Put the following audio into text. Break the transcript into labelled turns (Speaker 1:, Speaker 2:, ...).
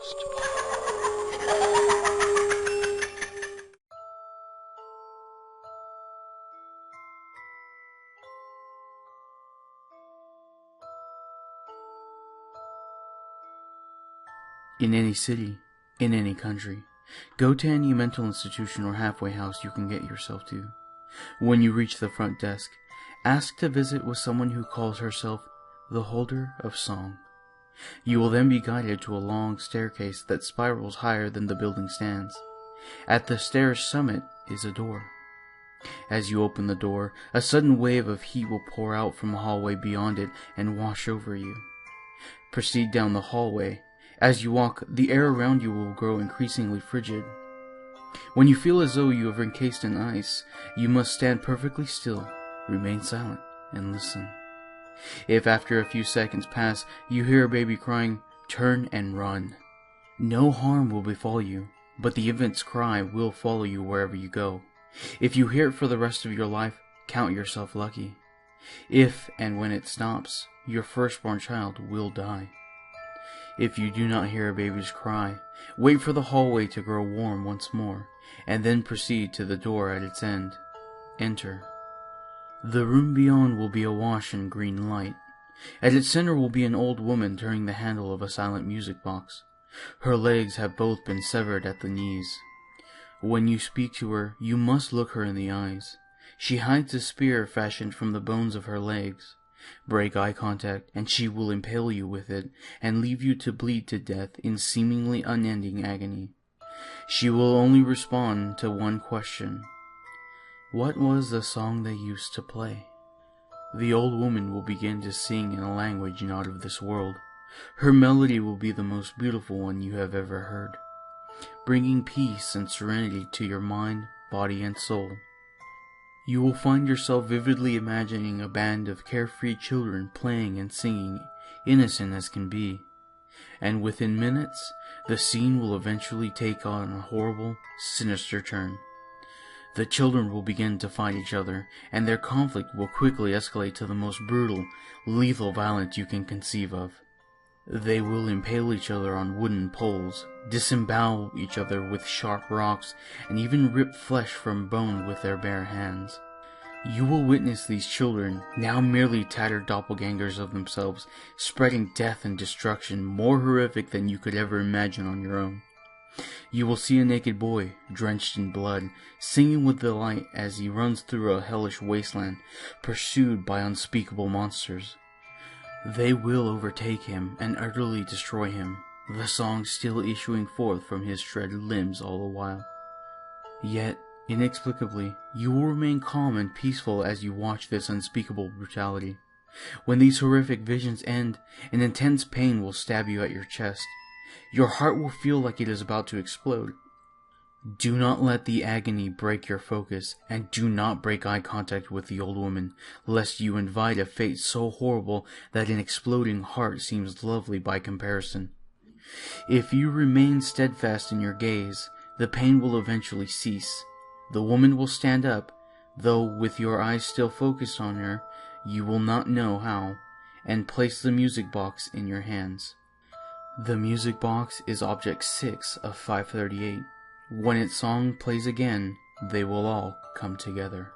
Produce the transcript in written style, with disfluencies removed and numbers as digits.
Speaker 1: In any city, in any country, go to any mental institution or halfway house you can get yourself to. When you reach the front desk, ask to visit with someone who calls herself the holder of song. You will then be guided to a long staircase that spirals higher than the building stands. At the stair's summit is a door. As you open the door, a sudden wave of heat will pour out from the hallway beyond it and wash over you. Proceed down the hallway. As you walk, the air around you will grow increasingly frigid. When you feel as though you are encased in ice, you must stand perfectly still, remain silent, and listen. If after a few seconds pass, you hear a baby crying, turn and run. No harm will befall you, but the infant's cry will follow you wherever you go. If you hear it for the rest of your life, count yourself lucky. If and when it stops, your firstborn child will die. If you do not hear a baby's cry, wait for the hallway to grow warm once more, and then proceed to the door at its end. Enter. The room beyond will be awash in green light. At its center will be an old woman turning the handle of a silent music box. Her legs have both been severed at the knees. When you speak to her, you must look her in the eyes. She hides a spear fashioned from the bones of her legs. Break eye contact, and she will impale you with it, and leave you to bleed to death in seemingly unending agony. She will only respond to one question. What was the song they used to play? The old woman will begin to sing in a language not of this world. Her melody will be the most beautiful one you have ever heard, bringing peace and serenity to your mind, body, and soul. You will find yourself vividly imagining a band of carefree children playing and singing, innocent as can be. And within minutes, the scene will eventually take on a horrible, sinister turn. The children will begin to fight each other, and their conflict will quickly escalate to the most brutal, lethal violence you can conceive of. They will impale each other on wooden poles, disembowel each other with sharp rocks, and even rip flesh from bone with their bare hands. You will witness these children, now merely tattered doppelgangers of themselves, spreading death and destruction more horrific than you could ever imagine on your own. You will see a naked boy, drenched in blood, singing with delight as he runs through a hellish wasteland, pursued by unspeakable monsters. They will overtake him and utterly destroy him, the song still issuing forth from his shredded limbs all the while. Yet, inexplicably, you will remain calm and peaceful as you watch this unspeakable brutality. When these horrific visions end, an intense pain will stab you at your chest. Your heart will feel like it is about to explode. Do not let the agony break your focus, and do not break eye contact with the old woman, lest you invite a fate so horrible that an exploding heart seems lovely by comparison. If you remain steadfast in your gaze, the pain will eventually cease. The woman will stand up, though with your eyes still focused on her, you will not know how, and place the music box in your hands. The music box is object 6 of 538. When its song plays again, they will all come together.